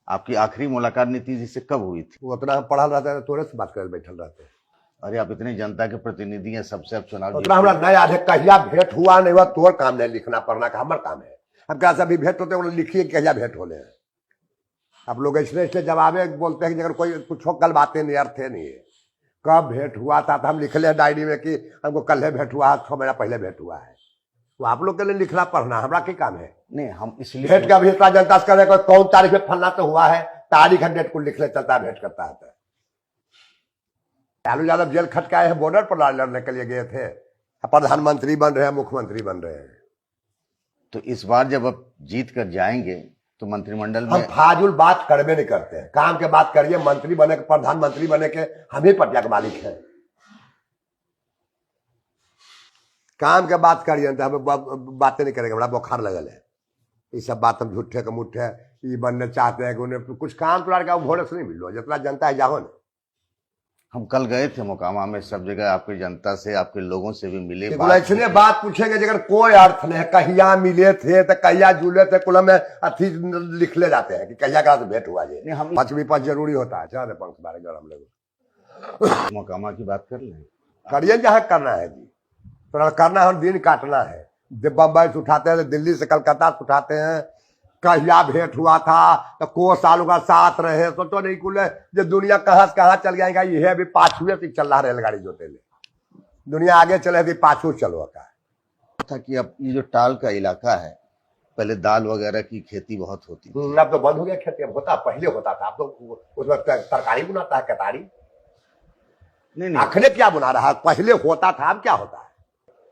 आपकी आखिरी मुलाकात नीतीश जी से कब हुई थी? वो उतना हम पढ़ल रहते हैं, तोरे से बात कर बैठल रहते हैं। अरे आप इतनी जनता के प्रतिनिधि हैं, सबसे अब चुनाव उतना हमरा नहीं याद है, कहिया भेंट हुआ नहीं हुआ तोर काम नहीं, लिखना पढ़ना का हमार काम है। हम क्या सभी भेंट होते हैं लिखिए कहिया भेंट होने हैं। आप लोग इसलिए जवाबे बोलते हैं कि अगर कोई कुछ कल बातें नहीं अर्थ है नहीं है। कब भेंट हुआ था तो हम लिख ले डायरी में कि हमको कल भेंट हुआ, 6 महीना पहले भेंट हुआ है। तो आप लोग के लिए लिखना पढ़ना हमारा क्या काम है? नहीं, हम इसलिए भेंट का भी इतना जनता से करे कौन तारीख में फलना तो हुआ है, तारीख हम डेट को लिख ले चलता है, भेंट करता है। लालू यादव जेल खटकाए हैं, बॉर्डर पर लड़ने के लिए गए थे, प्रधानमंत्री बन रहे हैं, मुख्यमंत्री बन रहे हैं। तो इस बार जब आप जीत कर जाएंगे तो मंत्रिमंडल हम में फाजुल बात करबे नहीं करते हैं, काम के बात करिए। मंत्री बने के, प्रधानमंत्री बने के हम ही पटिया के मालिक हैं। काम के बात करिए तो हमें बातें नहीं करेंगे, बड़ा बुखार लगल है। ये सब बात हम झूठे के मुठे ये बनने चाहते हैं कि उन्हें कुछ काम तो लड़का घोड़े से नहीं मिलो, जितना जनता है जाओ ना। हम कल गए थे मोकामा में, सब जगह आपकी जनता से, आपके लोगों से भी मिले। ऐसे बात पूछेंगे जगह कोई अर्थ नहीं है, कहिया मिले थे तो कहिया जुले थे, कुल में अथी लिख ले जाते हैं कि कहिया का भेंट हुआ जी। हम पच जरूरी होता है। चाहे पंख बारे हम लोग मोकामा की बात कर लें, करिए जहाँ करना है जी, तो करना है, दिन काटना है। बम्बई से उठाते हैं, दिल्ली से कलकत्ता से उठाते हैं, कहिया भेंट हुआ था तो को सालों का साथ रहे, सोचो नहीं कुल जो दुनिया कहाँ से कहाँ चल जाएगा। ये अभी पाछुए से चल रहा रेलगाड़ी जोते ले, दुनिया आगे चले थी पाछू चलो का था कि अब ये जो टाल का इलाका है, पहले दाल वगैरह की खेती बहुत होती थी, अब तो बंद हो गया खेती। अब होता पहले होता था, अब तो उसमें तरकारी बुनाता है, कतारी नहीं आखिर क्या बुना रहा है, पहले होता था अब क्या होता है।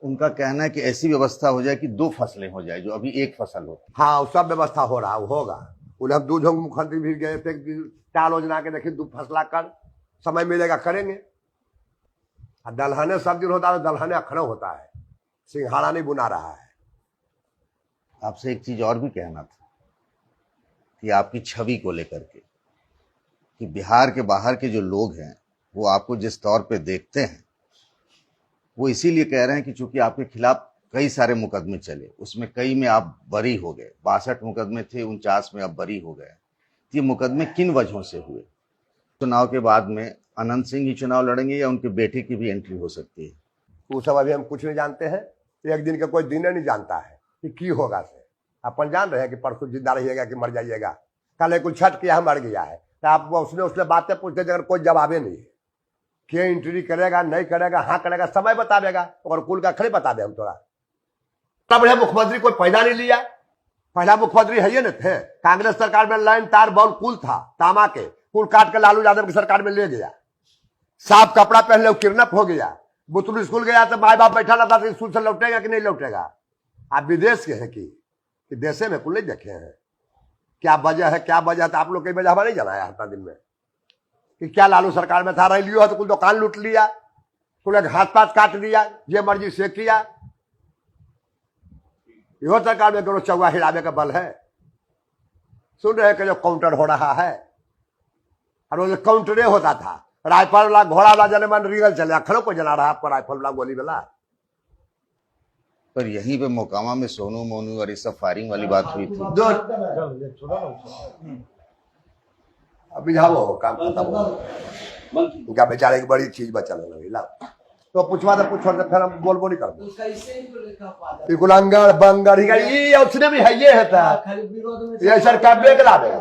उनका कहना है कि ऐसी व्यवस्था हो जाए कि 2 फसलें हो जाए, जो अभी एक फसल हो। हाँ, सब व्यवस्था हो रहा होगा। उन्हें हम दूध मुख्यमंत्री भी गए थे, टाल योजना के देखिए 2 फसला कर समय मिलेगा करेंगे। दलहने सब दिन होता है, दलहने अखड़ो होता है, सिंघाड़ा नहीं बुना रहा है। आपसे एक चीज और भी कहना था कि आपकी छवि को लेकर के, कि बिहार के बाहर के जो लोग हैं वो आपको जिस तौर पे देखते हैं, वो इसीलिए कह रहे हैं कि चूंकि आपके खिलाफ कई सारे मुकदमे चले, उसमें कई में आप बरी हो गए। 62 मुकदमे थे, 49 में आप बरी हो गए। ये मुकदमे किन वजहों से हुए? चुनाव के बाद में अनंत सिंह ही चुनाव लड़ेंगे या उनके बेटे की भी एंट्री हो सकती है? वो सब अभी हम कुछ नहीं जानते हैं। एक दिन का कोई दिन नहीं जानता है कि होगा से। अपन जान रहे हैं कि परसों जिंदा रहिएगा कि मर जाइएगा। कल कुछ छठ किया मर गया है तो आप उसने बातें पूछते अगर कोई जवाबे नहीं है, क्या एंट्री करेगा नहीं करेगा, हाँ करेगा, समय बता देगा। और कुल का खड़े बता दे हम थोड़ा। तब बढ़िया मुख्यमंत्री कोई पैदा नहीं लिया, पहला मुख्यमंत्री है ये न थे। कांग्रेस सरकार में लाइन तार बॉल कुल था, तामा के कुल काट के लालू यादव की सरकार में ले गया। साफ कपड़ा पहन ले किडनैप हो गया। बुतरू स्कूल गया तो माए बाप बैठा रहता, स्कूल से लौटेगा कि नहीं लौटेगा। आप विदेश के हैं कि देशे में कुल नहीं देखे हैं क्या वजह है, क्या वजह था। आप लोग कई वजह हमारे नहीं जनाया हफ्ता दिन में कि क्या लालू सरकार में था, रह लियो है तो कुल दुकान लूट लिया, कुल घास पात काट दिया, ये मर्जी से किया। यो सरकार में करो चौवा हिलावे का बल है। सुन रहे कि जो काउंटर हो रहा है, और वो काउंटरे होता था, राइफल वाला घोड़ा वाला जने मन रिगल चले, अखड़ों को जना रहा आपको राइफल वाला गोली वाला। पर यहीं पे मोकामा में सोनू मोनू और ये सब फायरिंग वाली बात हुई थी। अभी जाओ काम खत्म हो, उनका बेचारे की बड़ी चीज बचल है। तो पूछवा तो पूछो फिर हम बोलबो नहीं करते। कुलंगर बंगर ही उसने भी है ये है, ये सरकार बेग ला देगा।